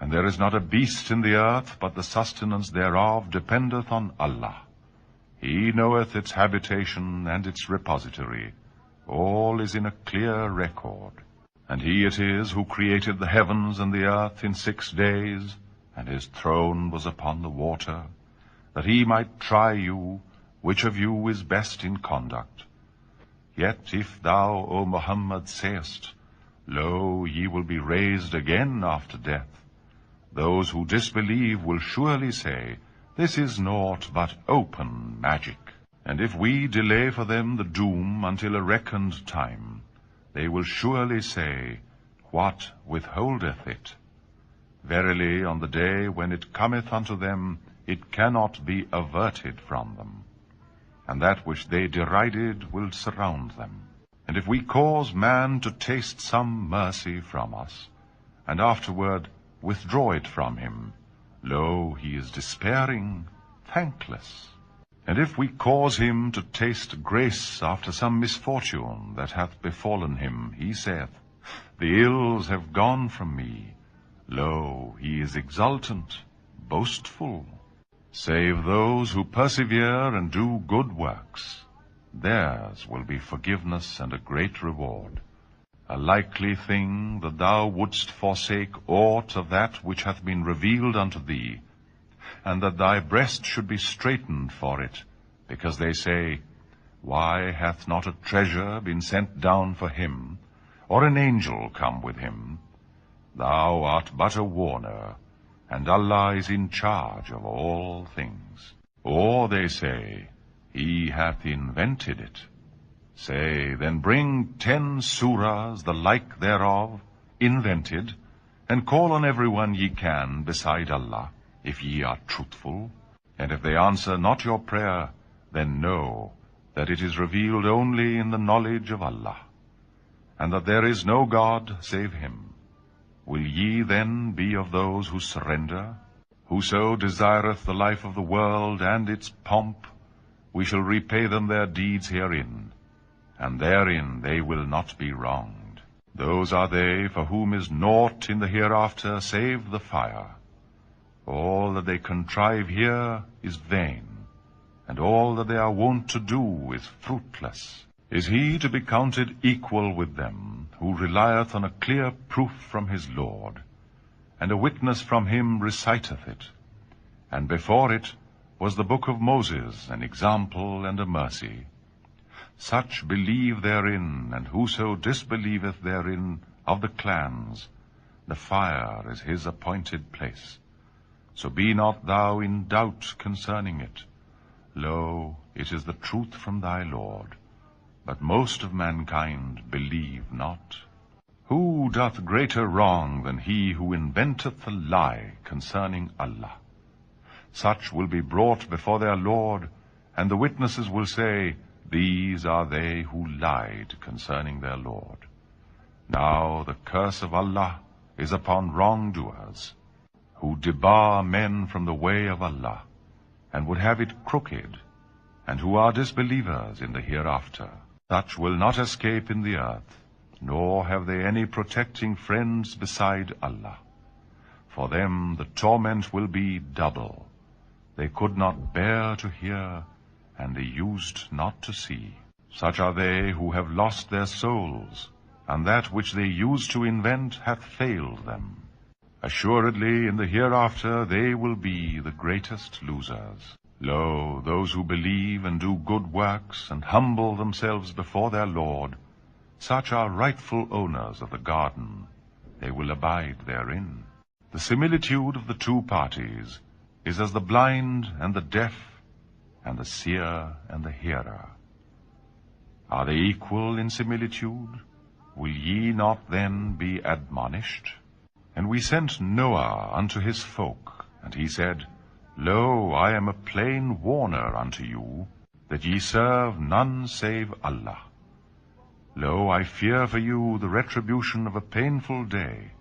And there is not a beast in the earth, but the sustenance thereof dependeth on Allah. He knoweth its habitation and its repository. All is in a clear record. And he it is who created the heavens and the earth in 6 days, and his throne was upon the water, that he might try you, which of you is best in conduct. Yet if thou, O Muhammad, sayest, Lo, ye will be raised again after death, those who disbelieve will surely say, This is naught but open magic. And if we delay for them the doom until a reckoned time, they will surely say, What withholdeth it? Verily, on the day when it cometh unto them, it cannot be averted from them. And that which they derided will surround them. And if we cause man to taste some mercy from us, and afterward withdraw it from him, lo, he is despairing, thankless. And if we cause him to taste grace after some misfortune that hath befallen him, he saith, The ills have gone from me. Lo, he is exultant, boastful. Save those who persevere and do good works, theirs will be forgiveness and a great reward. A likely thing that thou wouldst forsake aught of that which hath been revealed unto thee, and that thy breast should be straitened for it, because they say, Why hath not a treasure been sent down for him, or an angel come with him? Thou art but a warner, and Allah is in charge of all things. Or they say, He hath invented it. Say, then bring 10 surahs, the like thereof, invented, and call on everyone ye can beside Allah, if ye are truthful. And if they answer not your prayer, then know that it is revealed only in the knowledge of Allah, and that there is no God save Him. Will ye then be of those who surrender? Whoso desireth the life of the world and its pomp, we shall repay them their deeds herein, and therein they will not be wronged. Those are they for whom is naught in the hereafter save the fire. All that they contrive here is vain, and all that they are wont to do is fruitless. Is he to be counted equal with them, who relieth on a clear proof from his Lord, and a witness from him reciteth it? And before it was the book of Moses, an example and a mercy. Such believe therein, and whoso disbelieveth therein of the clans, the fire is his appointed place. So be not thou in doubt concerning it. Lo, it is the truth from thy Lord, but most of mankind believe not. Who doth greater wrong than he who inventeth a lie concerning Allah? Such will be brought before their Lord, and the witnesses will say, These are they who lied concerning their Lord. Now the curse of Allah is upon wrongdoers, who debar men from the way of Allah, and would have it crooked, and who are disbelievers in the hereafter. Such will not escape in the earth, nor have they any protecting friends beside Allah. For them the torment will be double. They could not bear to hear, and they used not to see. Such are they who have lost their souls, and that which they used to invent hath failed them. Assuredly in the hereafter they will be the greatest losers. Lo, those who believe and do good works, and humble themselves before their Lord, such are rightful owners of the garden. They will abide therein. The similitude of the two parties is as the blind and the deaf, and the seer and the hearer. Are they equal in similitude? Will ye not then be admonished? And we sent Noah unto his folk, and he said, Lo, I am a plain warner unto you, that ye serve none save Allah. Lo, I fear for you the retribution of a painful day.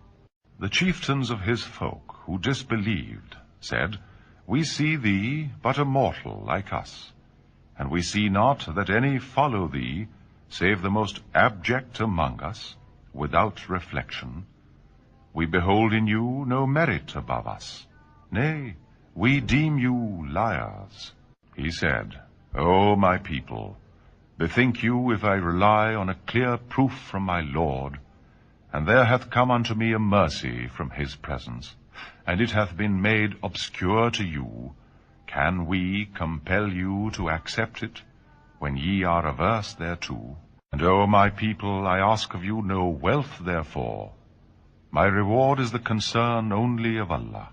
The chieftains of his folk, who disbelieved, said, We see thee but a mortal like us, and we see not that any follow thee, save the most abject among us, without reflection. We behold in you no merit above us. Nay, we deem you liars. He said, O my people, bethink you if I rely on a clear proof from my Lord, and there hath come unto me a mercy from his presence, and it hath been made obscure to you, can we compel you to accept it, when ye are averse thereto? And, O my people, I ask of you no wealth therefore. My reward is the concern only of Allah,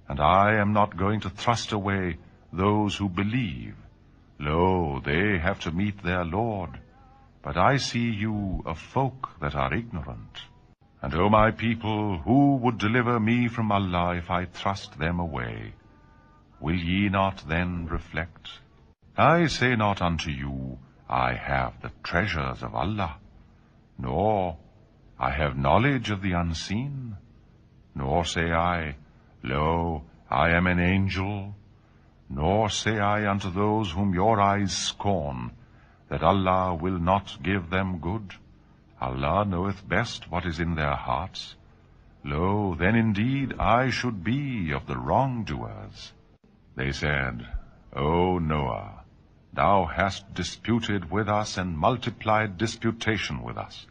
and I am not going to thrust away those who believe. Lo, they have to meet their Lord, but I see you a folk that are ignorant. And, O my people, who would deliver me from Allah if I thrust them away? Will ye not then reflect? I say not unto you, I have the treasures of Allah, nor I have knowledge of the unseen, nor say I, Lo, I am an angel, nor say I unto those whom your eyes scorn, that Allah will not give them good. Allah knoweth best what is in their hearts. Lo, then indeed I should be of the wrongdoers. They said, O Noah, thou hast disputed with us and multiplied disputation with us.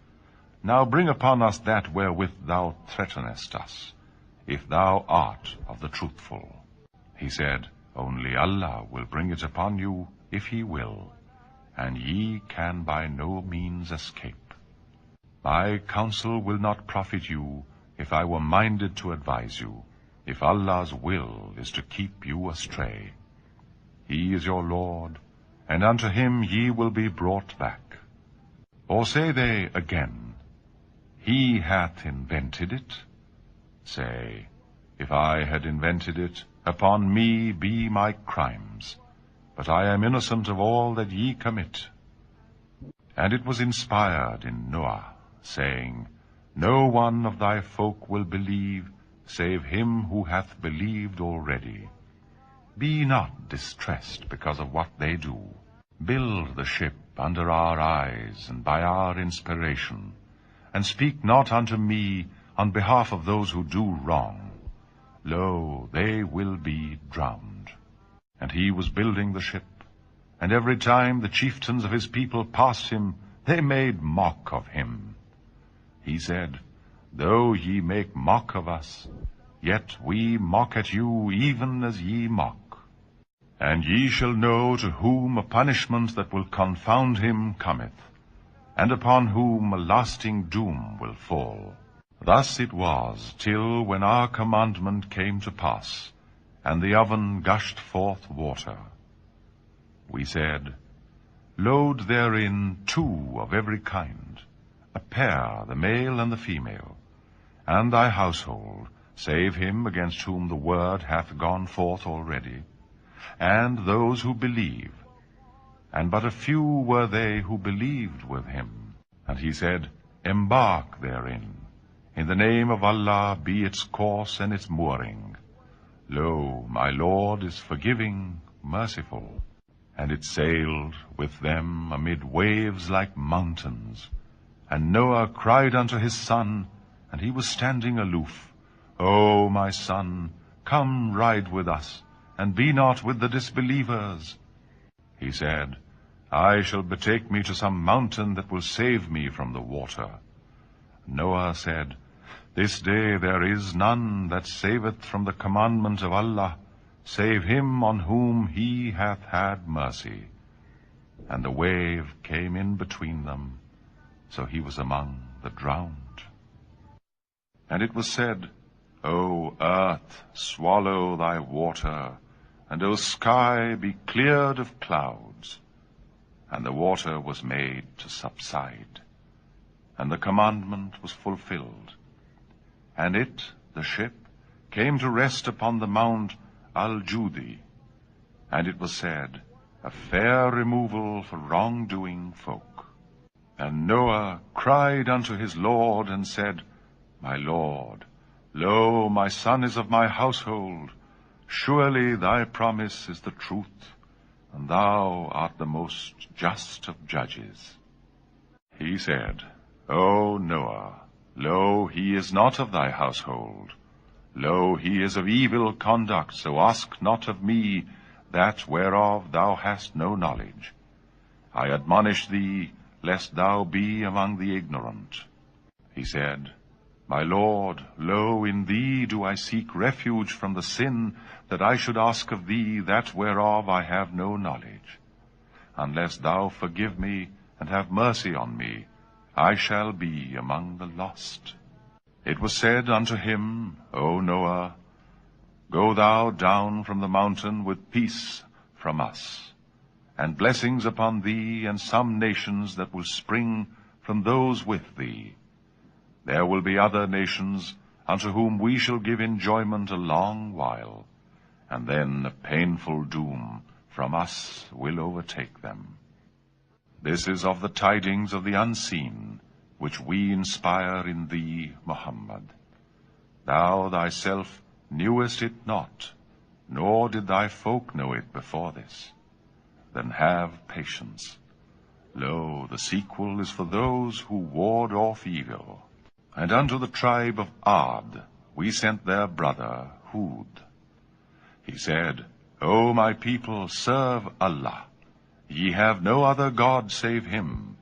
Now bring upon us that wherewith thou threatenest us, if thou art of the truthful. He said, Only Allah will bring it upon you, if he will, and ye can by no means escape. My counsel will not profit you, if I were minded to advise you, if Allah's will is to keep you astray. He is your Lord, and unto him ye will be brought back. Or say they again, He hath invented it? Say, if I had invented it, upon me be my crimes, but I am innocent of all that ye commit. And it was inspired in Noah, saying, No one of thy folk will believe, save him who hath believed already. Be not distressed because of what they do. Build the ship under our eyes and by our inspiration, and speak not unto me on behalf of those who do wrong. Lo, they will be drowned. And he was building the ship, and every time the chieftains of his people passed him, they made mock of him. He said, Though ye make mock of us, yet we mock at you even as ye mock. And ye shall know to whom a punishment that will confound him cometh, and upon whom a lasting doom will fall. Thus it was, till when our commandment came to pass, and the oven gushed forth water. We said, Load therein 2 of every kind, a pair, the male and the female, and thy household, save him against whom the word hath gone forth already, and those who believe. And but a few were they who believed with him. And he said, Embark therein. In the name of Allah be its course and its mooring. Lo, my Lord is forgiving, merciful. And it sailed with them amid waves like mountains. And Noah cried unto his son, and he was standing aloof, O my son, come ride with us, and be not with the disbelievers. He said, I shall betake me to some mountain that will save me from the water. Noah said, This day there is none that saveth from the commandment of Allah, save him on whom he hath had mercy. And the wave came in between them, so he was among the drowned. And it was said, O earth, swallow thy water, and O sky, be cleared of clouds. And the water was made to subside, and the commandment was fulfilled. And it, the ship, came to rest upon the mount Al-Judi. And it was said, a fair removal for wrongdoing folk. And Noah cried unto his Lord, and said, My Lord, lo, my son is of my household. Surely thy promise is the truth, and thou art the most just of judges. He said, O Noah, Lo, he is not of thy household. Lo, he is of evil conduct, so ask not of me that whereof thou hast no knowledge. I admonish thee, lest thou be among the ignorant. He said, My Lord, lo, in thee do I seek refuge from the sin, that I should ask of thee that whereof I have no knowledge. Unless thou forgive me, and have mercy on me, I shall be among the lost. It was said unto him, O Noah, Go thou down from the mountain with peace from us, and blessings upon thee and some nations that will spring from those with thee. There will be other nations unto whom we shall give enjoyment a long while, and then a painful doom from us will overtake them. This is of the tidings of the unseen, which we inspire in thee, Muhammad. Thou thyself knewest it not, nor did thy folk know it before this. Then have patience. Lo, the sequel is for those who ward off evil. And unto the tribe of Ad we sent their brother Hud. He said, O my people, serve Allah. Ye have no other God save him.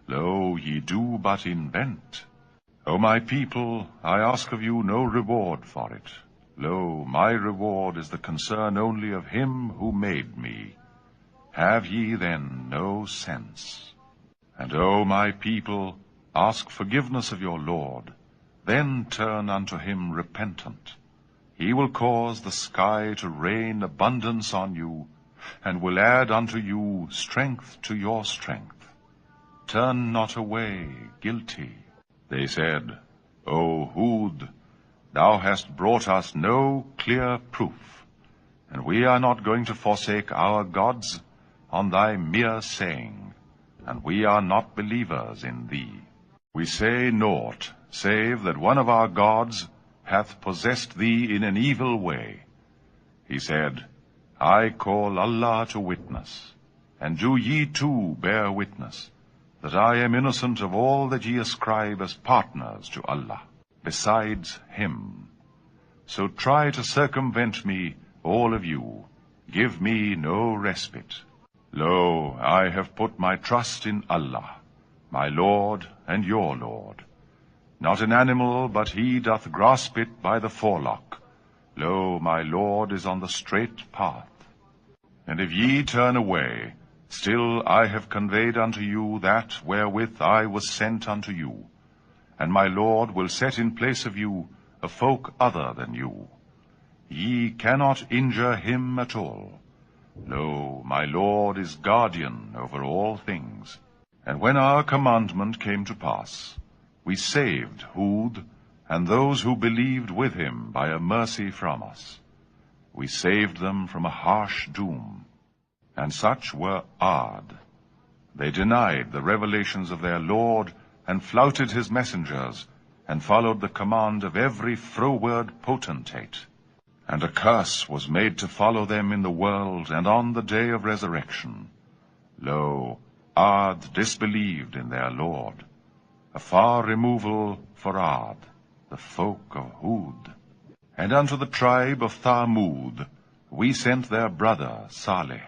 Lo, ye do but invent. O my people, I ask of you no reward for it. Lo, my reward is the concern only of him who made me. Have ye then no sense? And O my people, ask forgiveness of your Lord, then turn unto him repentant. He will cause the sky to rain abundance on you, and will add unto you strength to your strength. Turn not away guilty. They said, O Hud, thou hast brought us no clear proof, and we are not going to forsake our gods on thy mere saying, and we are not believers in thee. We say naught, save that one of our gods hath possessed thee in an evil way. He said, I call Allah to witness, and do ye too bear witness, that I am innocent of all that ye ascribe as partners to Allah, besides him. So try to circumvent me, all of you. Give me no respite. Lo, I have put my trust in Allah, my Lord and your Lord. Not an animal, but he doth grasp it by the forelock. Lo, my Lord is on the straight path. And if ye turn away, still I have conveyed unto you that wherewith I was sent unto you, and my Lord will set in place of you a folk other than you. Ye cannot injure him at all. Lo, my Lord is guardian over all things. And when our commandment came to pass, we saved Hud and those who believed with him by a mercy from us. We saved them from a harsh doom. And such were Ad. They denied the revelations of their Lord, and flouted his messengers, and followed the command of every froward potentate. And a curse was made to follow them in the world, and on the day of resurrection. Lo, Ad disbelieved in their Lord. A far removal for Ad, the folk of Hud. And unto the tribe of Thamud we sent their brother Saleh.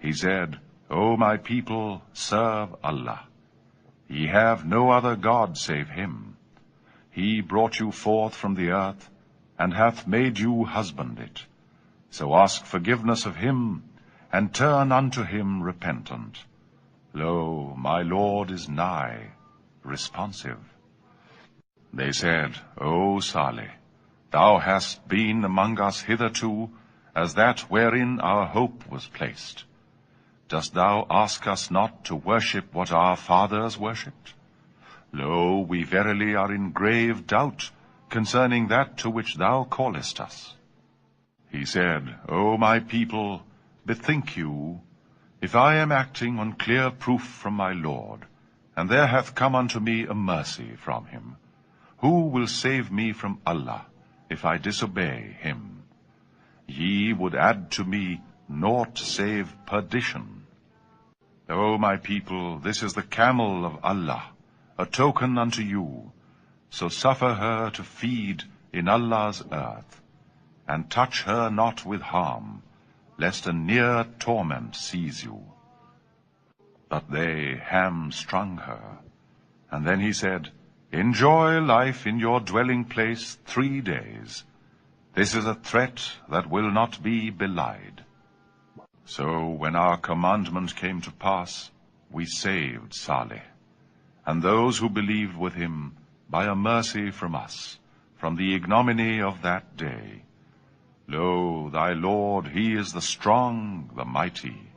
He said, O my people, serve Allah. Ye have no other God save him. He brought you forth from the earth, and hath made you husband it. So ask forgiveness of him, and turn unto him repentant. Lo, my Lord is nigh, responsive. They said, O Saleh, thou hast been among us hitherto, as that wherein our hope was placed. Dost thou ask us not to worship what our fathers worshipped? Lo, we verily are in grave doubt concerning that to which thou callest us. He said, O my people, bethink you, if I am acting on clear proof from my Lord, and there hath come unto me a mercy from him, who will save me from Allah, if I disobey him? Ye would add to me naught save perdition. O my people, this is the camel of Allah, a token unto you. So suffer her to feed in Allah's earth, and touch her not with harm, lest a near torment seize you. But they hamstrung her. And then he said, Enjoy life in your dwelling place 3 days. This is a threat that will not be belied. So when our commandment came to pass, we saved Saleh, and those who believed with him, by a mercy from us, from the ignominy of that day. Lo, thy Lord, he is the strong, the mighty.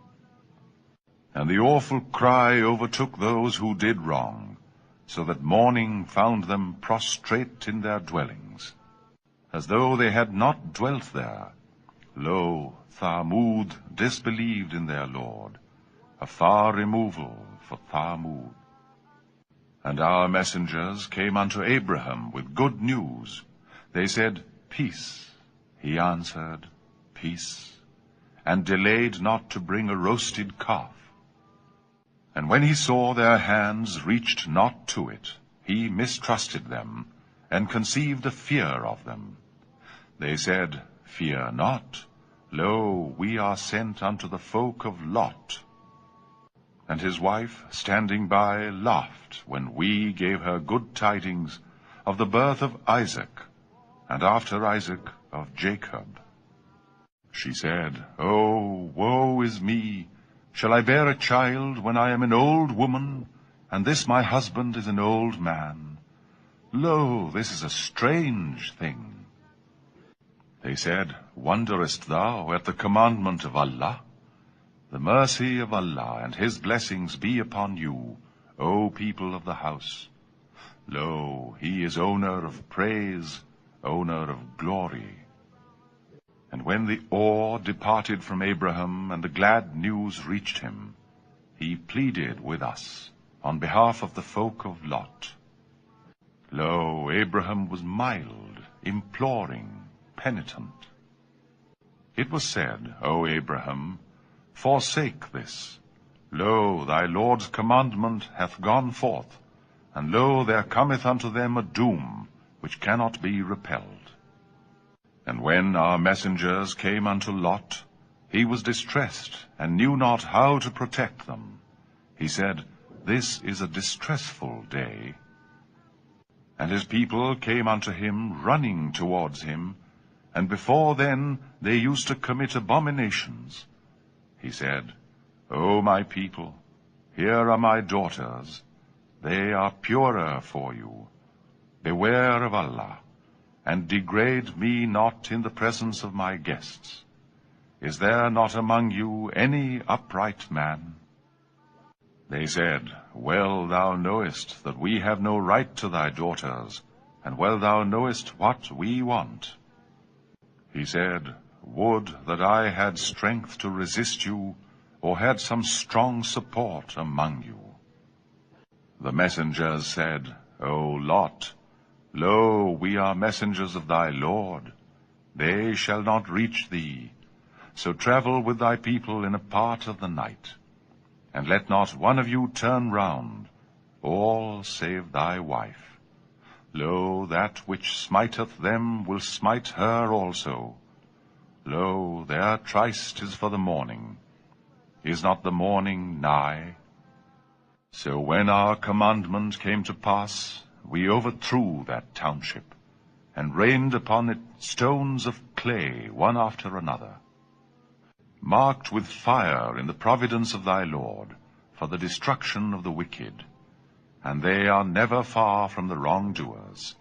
And the awful cry overtook those who did wrong, so that mourning found them prostrate in their dwellings, as though they had not dwelt there. Lo, Thamud disbelieved in their Lord, a far removal for Thamud. And our messengers came unto Abraham with good news. They said, Peace. He answered, Peace, and delayed not to bring a roasted calf. And when he saw their hands reached not to it, he mistrusted them, and conceived a fear of them. They said, Fear not. Lo, we are sent unto the folk of Lot. And his wife, standing by, laughed when we gave her good tidings of the birth of Isaac, and after Isaac of Jacob. She said, Oh, woe is me! Shall I bear a child when I am an old woman, and this my husband is an old man? Lo, this is a strange thing. They said, Wonderest thou at the commandment of Allah? The mercy of Allah and his blessings be upon you, O people of the house. Lo, he is owner of praise, owner of glory. And when the awe departed from Abraham and the glad news reached him, he pleaded with us on behalf of the folk of Lot. Lo, Abraham was mild, imploring, penitent. It was said, O Abraham, Forsake this. Lo, thy Lord's commandment hath gone forth, and lo, there cometh unto them a doom which cannot be repelled. And when our messengers came unto Lot, he was distressed, and knew not how to protect them. He said, This is a distressful day. And his people came unto him, running towards him, and before then they used to commit abominations. He said, O my people, here are my daughters. They are purer for you. Beware of Allah, and degrade me not in the presence of my guests. Is there not among you any upright man? They said, Well thou knowest that we have no right to thy daughters, and well thou knowest what we want. He said, Would that I had strength to resist you, or had some strong support among you. The messengers said, O Lot, lo, we are messengers of thy Lord. They shall not reach thee. So travel with thy people in a part of the night, and let not one of you turn round, all save thy wife. Lo, that which smiteth them will smite her also. Lo, their tryst is for the morning. Is not the morning nigh? So when our commandment came to pass, we overthrew that township, and rained upon it stones of clay, one after another, marked with fire in the providence of thy Lord, for the destruction of the wicked, and they are never far from the wrongdoers.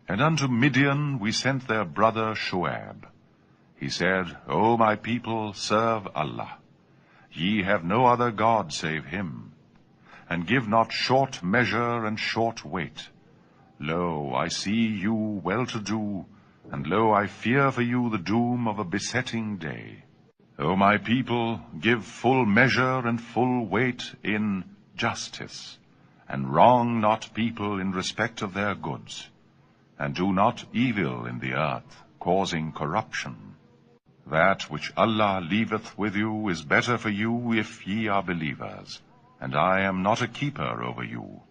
And unto Midian we sent their brother Shu'aib. He said, O my people, serve Allah. Ye have no other God save him, and give not short measure and short weight. Lo, I see you well-to-do, and lo, I fear for you the doom of a besetting day. O my people, give full measure and full weight in justice, and wrong not people in respect of their goods, and do not evil in the earth, causing corruption. That which Allah leaveth with you is better for you if ye are believers, and I am not a keeper over you.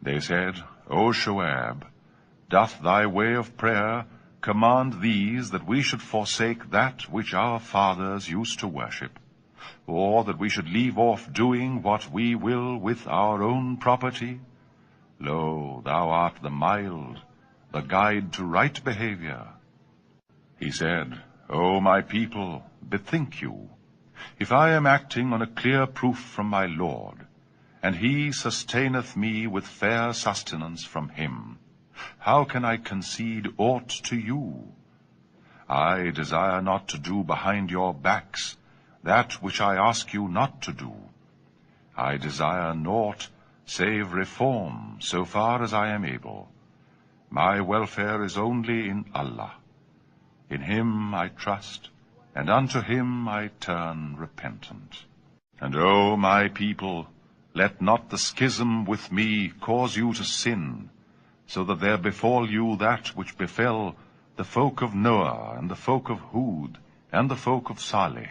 They said, O Shoab, doth thy way of prayer command these that we should forsake that which our fathers used to worship, or that we should leave off doing what we will with our own property? Lo, thou art the mild, the guide to right behavior. He said, O my people, bethink you, if I am acting on a clear proof from my Lord, and he sustaineth me with fair sustenance from him, how can I concede aught to you? I desire not to do behind your backs that which I ask you not to do. I desire naught save reform so far as I am able. My welfare is only in Allah. In him I trust, and unto him I turn repentant. And O my people, let not the schism with me cause you to sin, so that there befall you that which befell the folk of Noah, and the folk of Hud, and the folk of Saleh,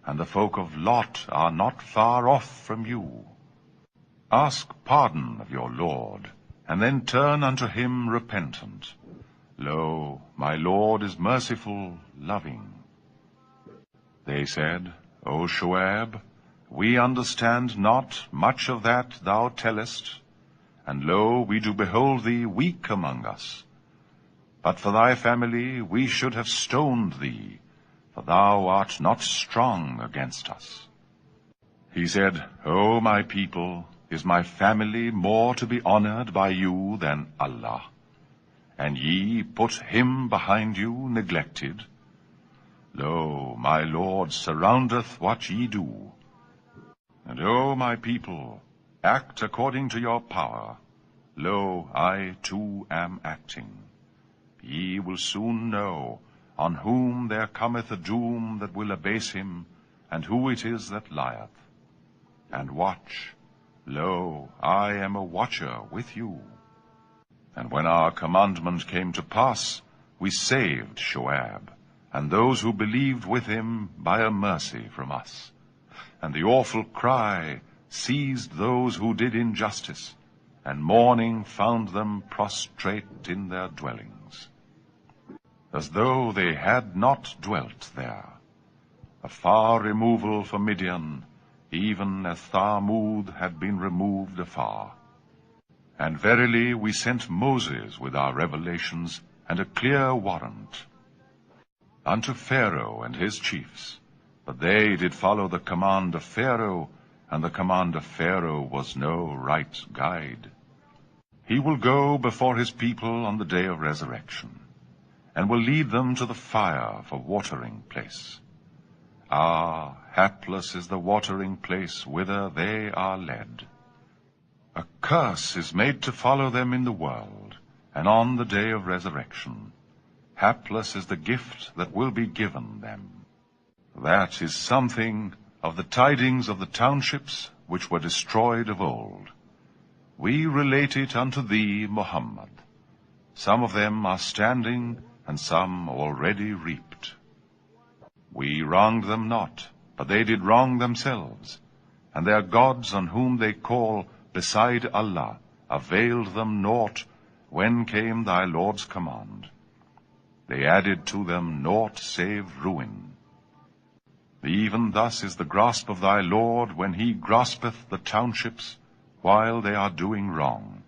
and the folk of Lot are not far off from you. Ask pardon of your Lord, and then turn unto him repentant. Lo, my Lord is merciful, loving. They said, O Shoab, we understand not much of that thou tellest, and lo, we do behold thee weak among us. But for thy family we should have stoned thee, for thou art not strong against us. He said, O my people, is my family more to be honored by you than Allah? And ye put him behind you neglected? Lo, my Lord surroundeth what ye do. And O my people, act according to your power. Lo, I too am acting. Ye will soon know on whom there cometh a doom that will abase him, and who it is that lieth. And watch, lo, I am a watcher with you. And when our commandment came to pass, we saved Shoab, and those who believed with him by a mercy from us. And the awful cry seized those who did injustice, and mourning found them prostrate in their dwellings, as though they had not dwelt there. A far removal for Midian, even as Thamud had been removed afar. And verily we sent Moses with our revelations and a clear warrant unto Pharaoh and his chiefs, but they did follow the command of Pharaoh, and the command of Pharaoh was no right guide. He will go before his people on the day of resurrection, and will lead them to the fire for watering place. Ah, hapless is the watering place whither they are led. A curse is made to follow them in the world, and on the day of resurrection. Hapless is the gift that will be given them. That is something of the tidings of the townships which were destroyed of old. We relate it unto thee, Muhammad. Some of them are standing, and some already reaped. We wronged them not, but they did wrong themselves, and their gods on whom they call beside Allah availed them naught when came thy Lord's command. They added to them naught save ruin. Even thus is the grasp of thy Lord when he graspeth the townships while they are doing wrong.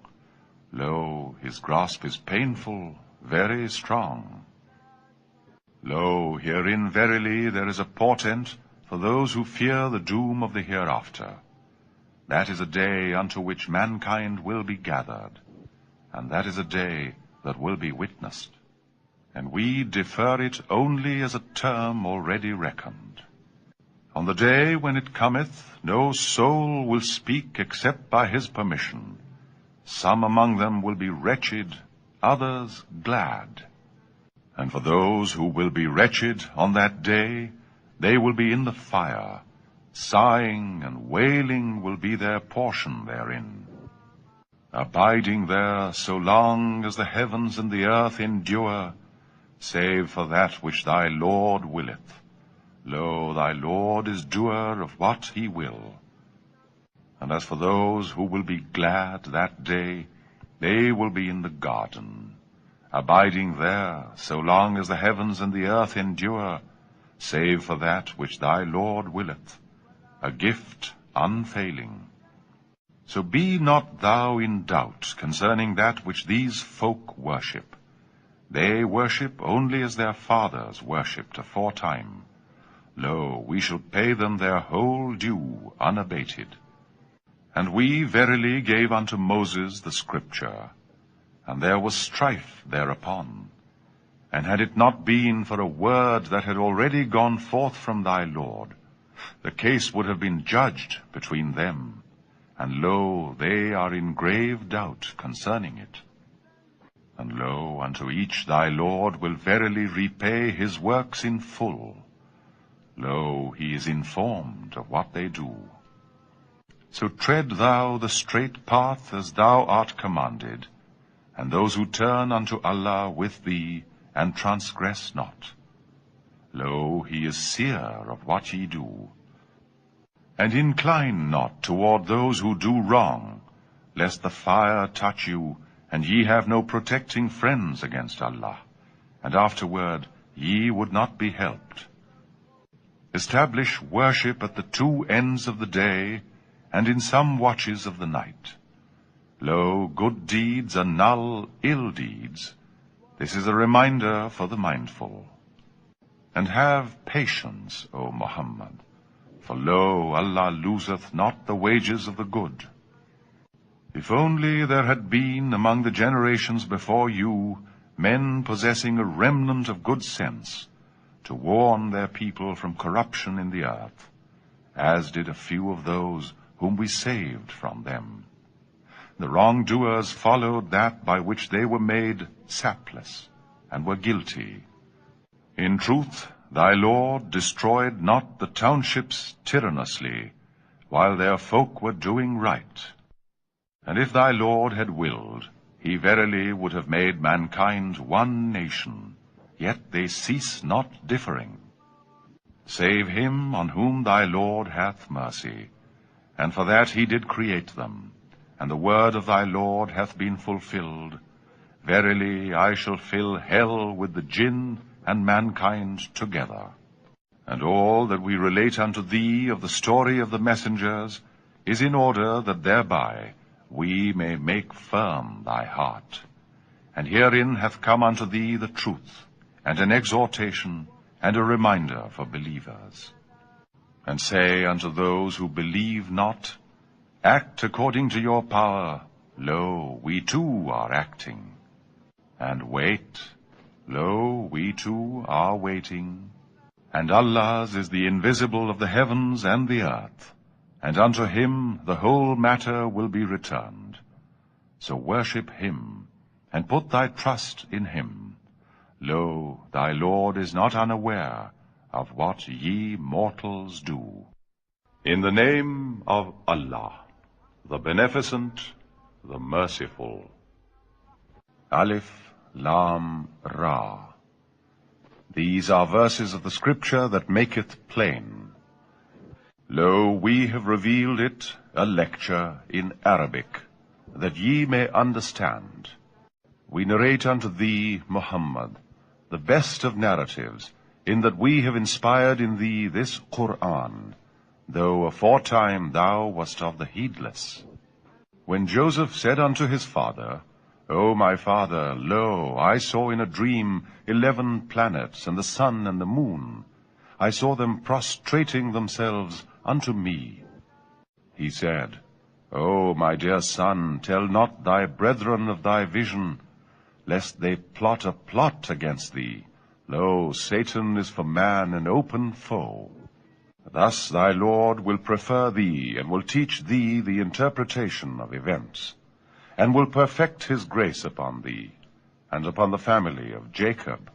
Lo, his grasp is painful, very strong. Lo, herein verily there is a portent for those who fear the doom of the hereafter. That is a day unto which mankind will be gathered, and that is a day that will be witnessed. And we defer it only as a term already reckoned. On the day when it cometh, no soul will speak except by his permission. Some among them will be wretched, others glad. And for those who will be wretched on that day, they will be in the fire. Sighing and wailing will be their portion therein, abiding there so long as the heavens and the earth endure, save for that which thy Lord willeth. Lo, thy Lord is doer of what he will. And as for those who will be glad that day, They will be in the garden, abiding there so long as the heavens and the earth endure, save for that which thy Lord willeth, a gift unfailing. So be not thou in doubt concerning that which these folk worship. They worship only as their fathers worshipped aforetime. Lo, we shall pay them their whole due unabated. And we verily gave unto Moses the scripture, and there was strife thereupon. And had it not been for a word that had already gone forth from thy Lord, the case would have been judged between them. And lo, they are in grave doubt concerning it. And lo, unto each thy Lord will verily repay his works in full. Lo, he is informed of what they do. So tread thou the straight path as thou art commanded, and those who turn unto Allah with thee, and transgress not. Lo, he is seer of what ye do. And incline not toward those who do wrong, lest the fire touch you, and ye have no protecting friends against Allah, and afterward ye would not be helped. Establish worship at the two ends of the day, and in some watches of the night. Lo, good deeds annul ill deeds. This is a reminder for the mindful. And have patience, O Muhammad, for lo, Allah loseth not the wages of the good. If only there had been among the generations before you men possessing a remnant of good sense, to warn their people from corruption in the earth, as did a few of those whom we saved from them. The wrongdoers followed that by which they were made sapless, and were guilty. In truth, thy Lord destroyed not the townships tyrannously, while their folk were doing right. And if thy Lord had willed, he verily would have made mankind one nation, yet they cease not differing. Save him on whom thy Lord hath mercy, and for that he did create them, and the word of thy Lord hath been fulfilled. Verily I shall fill hell with the jinn and mankind together. And all that we relate unto thee of the story of the messengers is in order that thereby we may make firm thy heart. And herein hath come unto thee the truth, and an exhortation, and a reminder for believers. And say unto those who believe not, act according to your power. Lo, we too are acting. And wait. Lo, we too are waiting. And Allah's is the invisible of the heavens and the earth, and unto him the whole matter will be returned. So worship him, and put thy trust in him. Lo, thy Lord is not unaware of what ye mortals do. In the name of Allah, the Beneficent, the Merciful. Alif, Lam, Ra. These are verses of the Scripture that maketh plain. Lo, we have revealed it, a lecture in Arabic, that ye may understand. We narrate unto thee, Muhammad, the best of narratives, in that we have inspired in thee this Qur'an, though aforetime thou wast of the heedless. When Joseph said unto his father, O my father, lo, I saw in a dream 11 planets, and the sun and the moon. I saw them prostrating themselves unto me. He said, O my dear son, tell not thy brethren of thy vision, lest they plot a plot against thee. Lo, Satan is for man an open foe. Thus thy Lord will prefer thee, and will teach thee the interpretation of events, and will perfect his grace upon thee, and upon the family of Jacob,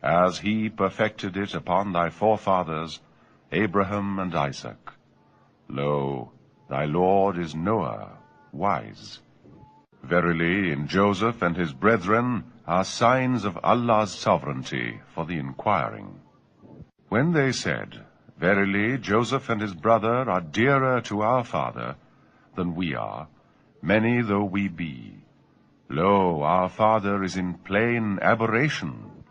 as he perfected it upon thy forefathers, Abraham and Isaac. Lo, thy Lord is knower, wise. Verily, in Joseph and his brethren are signs of Allah's sovereignty for the inquiring. When they said, Verily, Joseph and his brother are dearer to our father than we are, many though we be, Lo, our father is in plain aberration.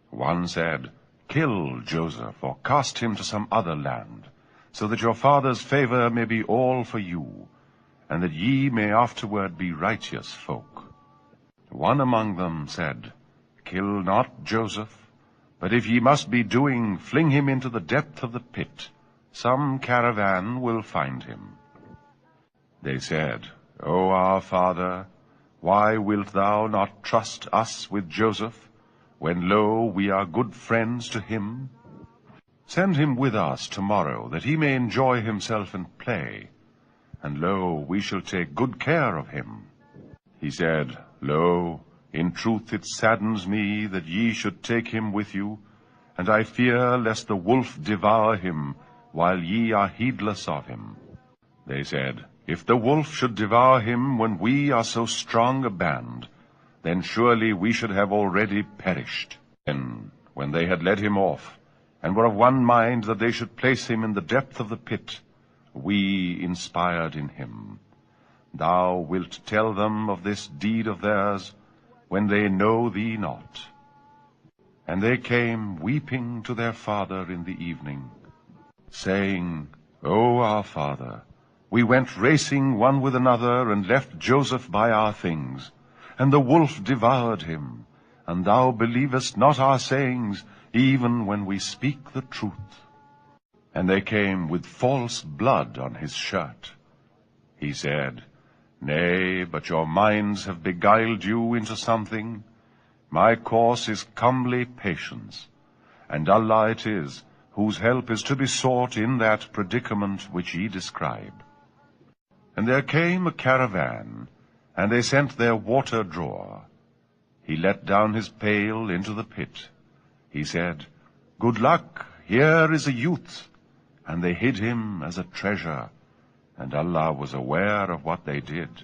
One said, Kill Joseph, or cast him to some other land, so that your father's favor may be all for you, and that ye may afterward be righteous folk. One among them said, Kill not Joseph, but if ye must be doing, fling him into the depth of the pit. Some caravan will find him. They said, O our father, why wilt thou not trust us with Joseph, when, lo, we are good friends to him? Send him with us tomorrow, that he may enjoy himself and play, and, lo, we shall take good care of him. He said, Lo, in truth it saddens me that ye should take him with you, and I fear lest the wolf devour him, while ye are heedless of him. They said, If the wolf should devour him when we are so strong a band, then surely we should have already perished. Then, when they had led him off, and were of one mind that they should place him in the depth of the pit, we inspired in him. Thou wilt tell them of this deed of theirs, when they know thee not. And they came weeping to their father in the evening, saying, O our father, we went racing one with another, and left Joseph by our things, and the wolf devoured him, and thou believest not our sayings, even when we speak the truth. And they came with false blood on his shirt. He said, Nay, but your minds have beguiled you into something. My course is comely patience, and Allah it is, whose help is to be sought in that predicament which ye describe. And there came a caravan, and they sent their water drawer. He let down his pail into the pit. He said, Good luck, here is a youth. And they hid him as a treasure, and Allah was aware of what they did.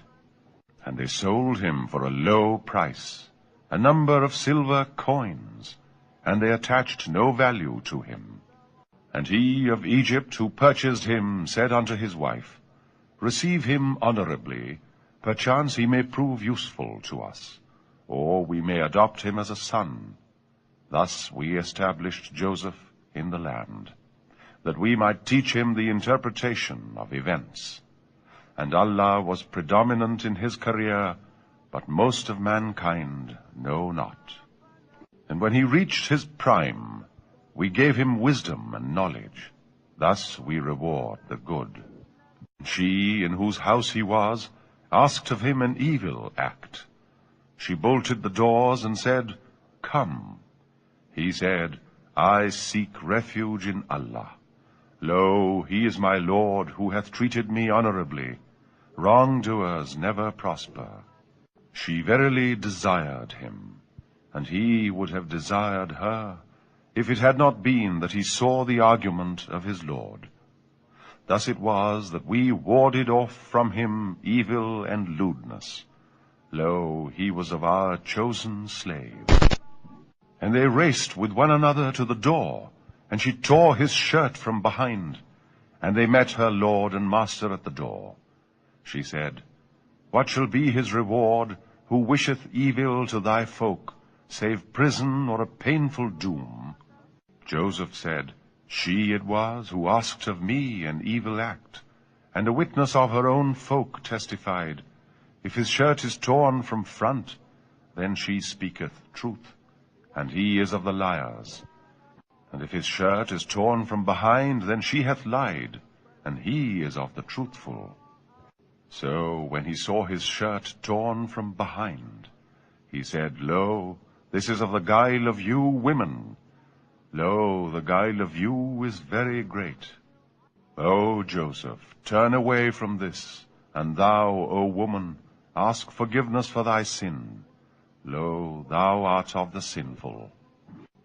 And they sold him for a low price, a number of silver coins, and they attached no value to him. And he of Egypt who purchased him said unto his wife, Receive him honorably, perchance he may prove useful to us, or we may adopt him as a son. Thus we established Joseph in the land, that we might teach him the interpretation of events. And Allah was predominant in his career, but most of mankind know not. And when he reached his prime, we gave him wisdom and knowledge. Thus we reward the good. She, in whose house he was, asked of him an evil act. She bolted the doors and said, Come. He said, I seek refuge in Allah. Lo, he is my Lord, who hath treated me honorably. Wrongdoers never prosper. She verily desired him, and he would have desired her, if it had not been that he saw the argument of his Lord. Thus it was that we warded off from him evil and lewdness. Lo, he was of our chosen slaves. And they raced with one another to the door, and she tore his shirt from behind. And they met her lord and master at the door. She said, What shall be his reward, who wisheth evil to thy folk, save prison or a painful doom? Joseph said, She it was who asked of me an evil act, and a witness of her own folk testified, If his shirt is torn from front, then she speaketh truth, and he is of the liars. And if his shirt is torn from behind, then she hath lied, and he is of the truthful. So when he saw his shirt torn from behind, he said, Lo, this is of the guile of you women. Lo, the guile of you is very great. O Joseph, turn away from this, and thou, O woman, ask forgiveness for thy sin. Lo, thou art of the sinful.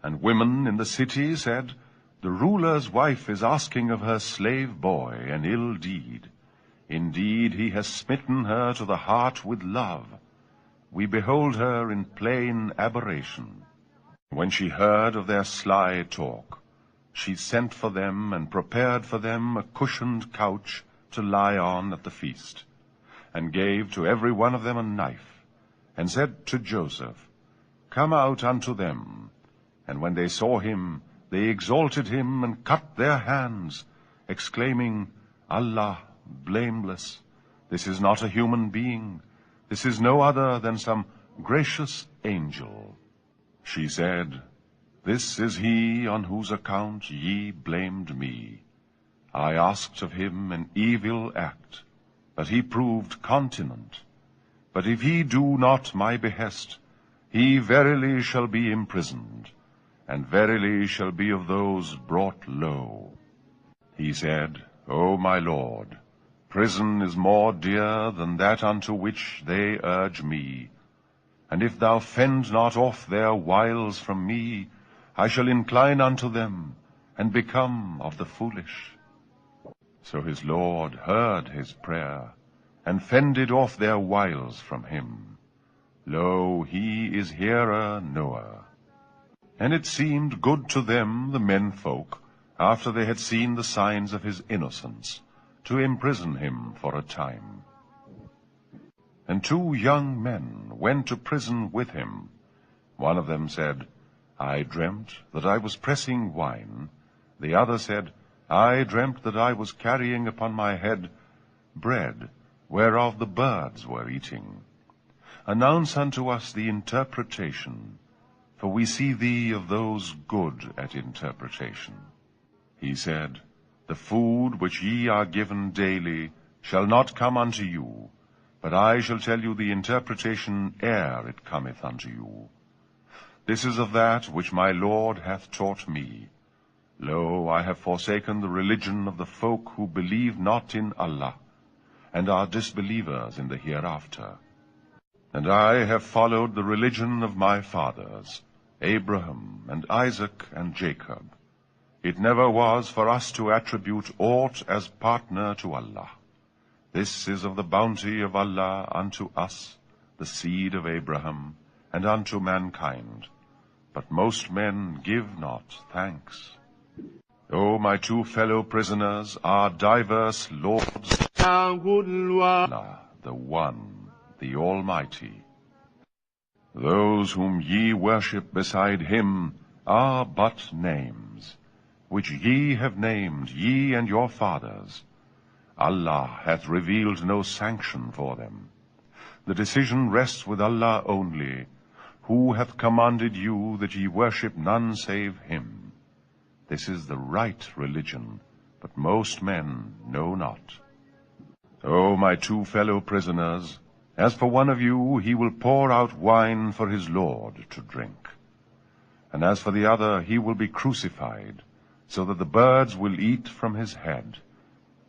And women in the city said, The ruler's wife is asking of her slave boy an ill deed. Indeed, he has smitten her to the heart with love. We behold her in plain aberration. When she heard of their sly talk, she sent for them and prepared for them a cushioned couch to lie on at the feast, and gave to every one of them a knife, and said to Joseph, Come out unto them. And when they saw him, they exalted him and cut their hands, exclaiming, Allah, blameless, this is not a human being, this is no other than some gracious angel. She said, This is he on whose account ye blamed me. I asked of him an evil act, but he proved continent. But if he do not my behest, he verily shall be imprisoned, and verily shall be of those brought low. He said, O my Lord, prison is more dear than that unto which they urge me. And if thou fend not off their wiles from me, I shall incline unto them, and become of the foolish. So his Lord heard his prayer, and fended off their wiles from him. Lo, he is hearer knower. And it seemed good to them, the menfolk, after they had seen the signs of his innocence, to imprison him for a time. And 2 young men went to prison with him. One of them said, I dreamt that I was pressing wine. The other said, I dreamt that I was carrying upon my head bread, whereof the birds were eating. Announce unto us the interpretation, for we see thee of those good at interpretation. He said, The food which ye are given daily shall not come unto you, but I shall tell you the interpretation ere it cometh unto you. This is of that which my Lord hath taught me. Lo, I have forsaken the religion of the folk who believe not in Allah, and are disbelievers in the hereafter. And I have followed the religion of my fathers, Abraham and Isaac and Jacob. It never was for us to attribute aught as partner to Allah. This is of the bounty of Allah unto us, the seed of Abraham, and unto mankind. But most men give not thanks. O my 2 fellow prisoners are diverse lords, Allah, the One, the Almighty. Those whom ye worship beside him are but names, which ye have named, ye and your fathers. Allah hath revealed no sanction for them. The decision rests with Allah only, who hath commanded you that ye worship none save him. This is the right religion, but most men know not. O my 2 fellow prisoners, as for one of you, he will pour out wine for his Lord to drink. And as for the other, he will be crucified, so that the birds will eat from his head.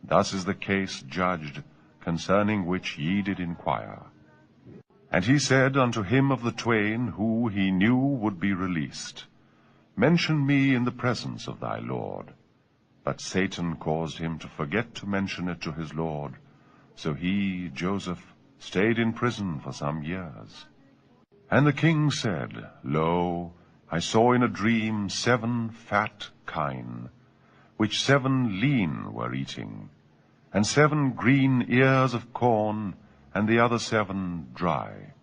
Thus is the case judged, concerning which ye did inquire. And he said unto him of the 2 who he knew would be released, Mention me in the presence of thy Lord. But Satan caused him to forget to mention it to his Lord. So he, Joseph, stayed in prison for some years. And the king said, Lo, I saw in a dream 7 fat kine, which 7 lean were eating, and 7 green ears of corn, and the other 7 dry.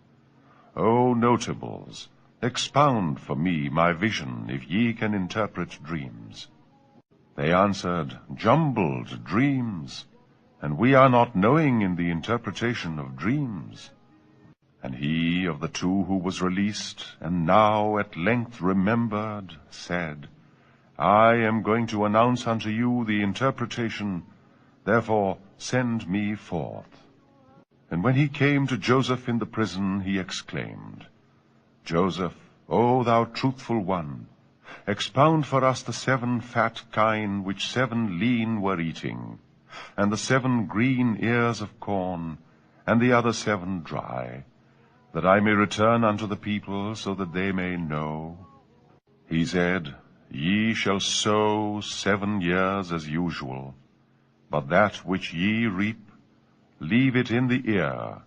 O notables, expound for me my vision, if ye can interpret dreams. They answered, Jumbled dreams, and we are not knowing in the interpretation of dreams. And he of the 2 who was released, and now at length remembered, said, I am going to announce unto you the interpretation, therefore send me forth. And when he came to Joseph in the prison, he exclaimed, Joseph, O thou truthful one, expound for us the 7 fat kine which 7 lean were eating, and the 7 green ears of corn, and the other 7 dry, that I may return unto the people, so that they may know. He said, Ye shall sow 7 years as usual, but that which ye reap, leave it in the ear,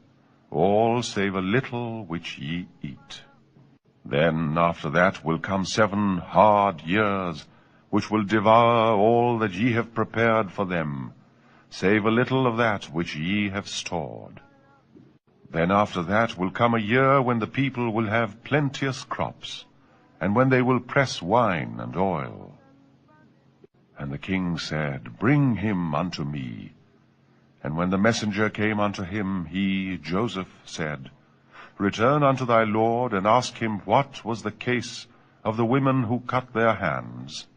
all save a little which ye eat. Then after that will come 7 hard years, which will devour all that ye have prepared for them, save a little of that which ye have stored. Then after that will come a year when the people will have plenteous crops, and when they will press wine and oil. And the king said, Bring him unto me. And when the messenger came unto him, he, Joseph, said, Return unto thy lord, and ask him what was the case of the women who cut their hands.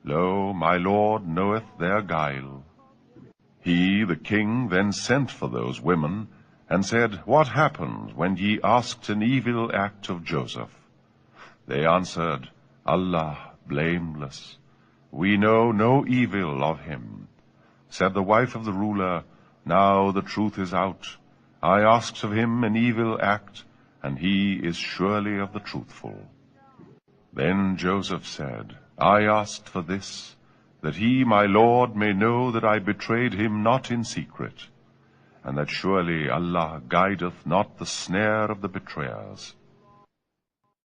Lo, my lord knoweth their guile. He, the king, then sent for those women, and said, What happened when ye asked an evil act of Joseph? They answered, Allah blameless. We know no evil of him. Said the wife of the ruler, Now the truth is out. I asked of him an evil act, and he is surely of the truthful. Then Joseph said, I asked for this, that he, my lord, may know that I betrayed him not in secret, and that surely Allah guideth not the snare of the betrayers.